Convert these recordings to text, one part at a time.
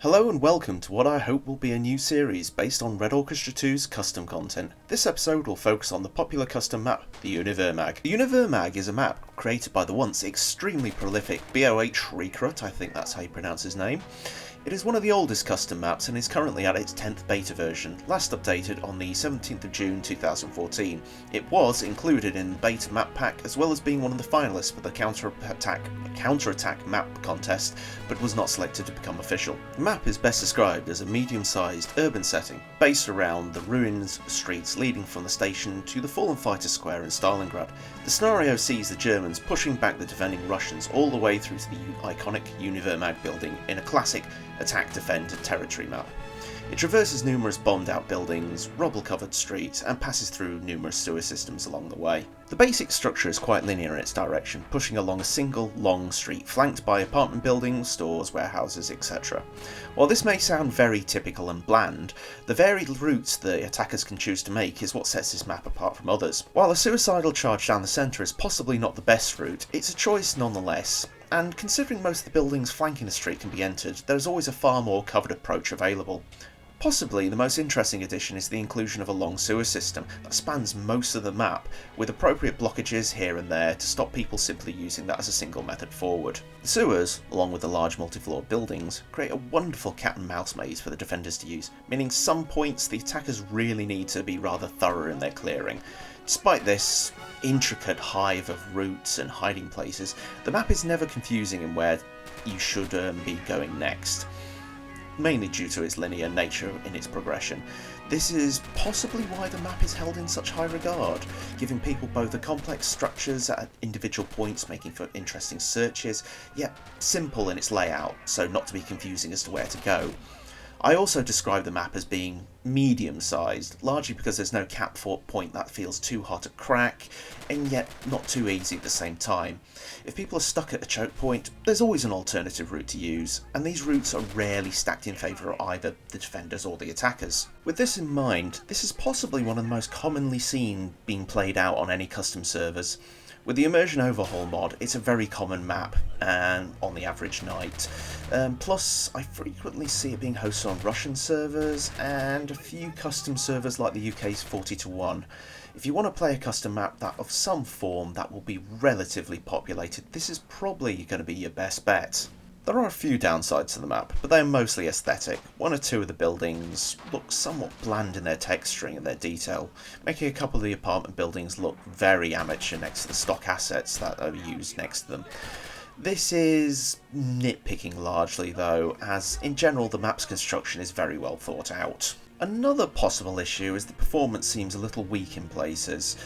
Hello and welcome to what I hope will be a new series based on Red Orchestra 2's custom content. This episode will focus on the popular custom map, the Univermag. The Univermag is a map created by the once extremely prolific BOH Recruit, I think that's how you pronounce his name. It is one of the oldest custom maps and is currently at its 10th beta version, last updated on the 17th of June 2014. It was included in the beta map pack as well as being one of the finalists for the counterattack map contest, but was not selected to become official. The map is best described as a medium-sized urban setting, based around the ruins streets leading from the station to the fallen fighter square in Stalingrad. The scenario sees the Germans pushing back the defending Russians all the way through to the iconic Univermag building in a classic attack, defend, territory map. It traverses numerous bombed out buildings, rubble covered streets, and passes through numerous sewer systems along the way. The basic structure is quite linear in its direction, pushing along a single long street flanked by apartment buildings, stores, warehouses, etc. While this may sound very typical and bland, the varied routes the attackers can choose to make is what sets this map apart from others. While a suicidal charge down the centre is possibly not the best route, it's a choice nonetheless. And considering most of the buildings flanking the street can be entered, there is always a far more covered approach available. Possibly the most interesting addition is the inclusion of a long sewer system that spans most of the map, with appropriate blockages here and there to stop people simply using that as a single method forward. The sewers, along with the large multi-floored buildings, create a wonderful cat and mouse maze for the defenders to use, meaning some points the attackers really need to be rather thorough in their clearing. Despite this intricate hive of routes and hiding places, the map is never confusing in where you should be going next, mainly due to its linear nature in its progression. This is possibly why the map is held in such high regard, giving people both the complex structures at individual points, making for interesting searches, yet simple in its layout, so not to be confusing as to where to go. I also describe the map as being medium-sized, largely because there's no cap fort point that feels too hard to crack, and yet not too easy at the same time. If people are stuck at a choke point, there's always an alternative route to use, and these routes are rarely stacked in favour of either the defenders or the attackers. With this in mind, this is possibly one of the most commonly seen being played out on any custom servers. With the Immersion Overhaul mod, it's a very common map, and on the average night. Plus, I frequently see it being hosted on Russian servers, and a few custom servers like the UK's 40-1. If you want to play a custom map that of some form that will be relatively populated, this is probably going to be your best bet. There are a few downsides to the map, but they are mostly aesthetic. One or two of the buildings look somewhat bland in their texturing and their detail, making a couple of the apartment buildings look very amateur next to the stock assets that are used next to them. This is nitpicking largely though, as in general the map's construction is very well thought out. Another possible issue is the performance seems a little weak in places.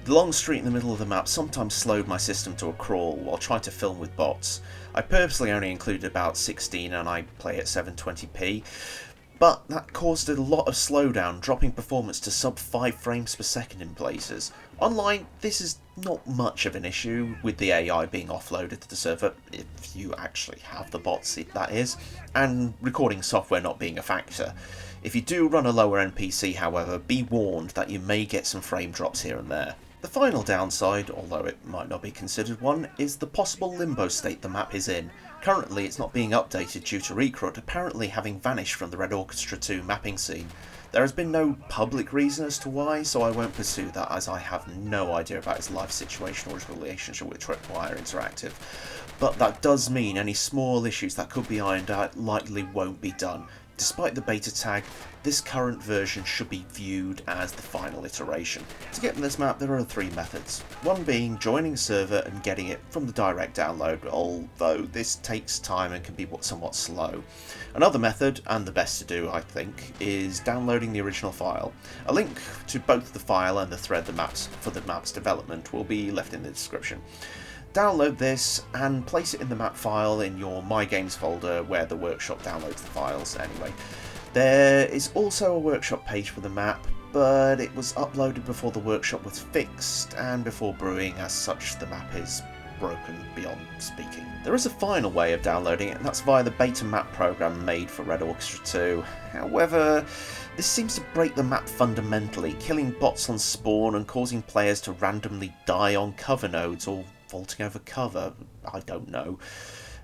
The long street in the middle of the map sometimes slowed my system to a crawl while trying to film with bots. I purposely only included about 16 and I play at 720p, but that caused a lot of slowdown, dropping performance to sub 5 frames per second in places. Online, this is not much of an issue, with the AI being offloaded to the server, if you actually have the bots, that is, and recording software not being a factor. If you do run a lower end PC, however, be warned that you may get some frame drops here and there. The final downside, although it might not be considered one, is the possible limbo state the map is in. Currently it's not being updated due to Recruit apparently having vanished from the Red Orchestra 2 mapping scene. There has been no public reason as to why, so I won't pursue that as I have no idea about his life situation or his relationship with Tripwire Interactive. But that does mean any small issues that could be ironed out likely won't be done. Despite the beta tag, this current version should be viewed as the final iteration. To get in this map there are three methods, one being joining a server and getting it from the direct download, although this takes time and can be somewhat slow. Another method, and the best to do I think, is downloading the original file. A link to both the file and the thread for the map's development will be left in the description. Download this and place it in the map file in your My Games folder where the workshop downloads the files anyway. There is also a workshop page for the map, but it was uploaded before the workshop was fixed and before brewing, as such the map is broken beyond speaking. There is a final way of downloading it, and that's via the beta map program made for Red Orchestra 2. However, this seems to break the map fundamentally, killing bots on spawn and causing players to randomly die on cover nodes or vaulting over cover. I don't know.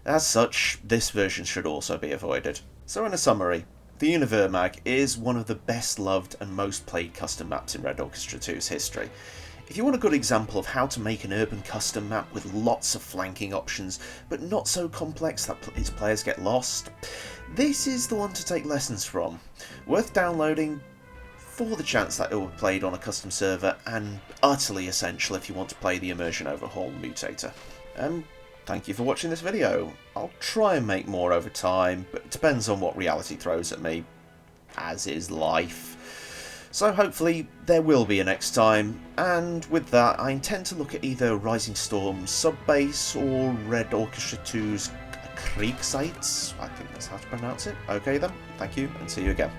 As such, this version should also be avoided. So in a summary, the Univermag is one of the best loved and most played custom maps in Red Orchestra 2's history. If you want a good example of how to make an urban custom map with lots of flanking options, but not so complex that its players get lost, this is the one to take lessons from. Worth downloading for the chance that it will be played on a custom server, and utterly essential if you want to play the Immersion Overhaul Mutator. Thank you for watching this video. I'll try and make more over time, but it depends on what reality throws at me, as is life. So hopefully there will be a next time, and with that I intend to look at either Rising Storm Subbase or Red Orchestra 2's Krieg sites. I think that's how to pronounce it. Okay then, thank you and see you again.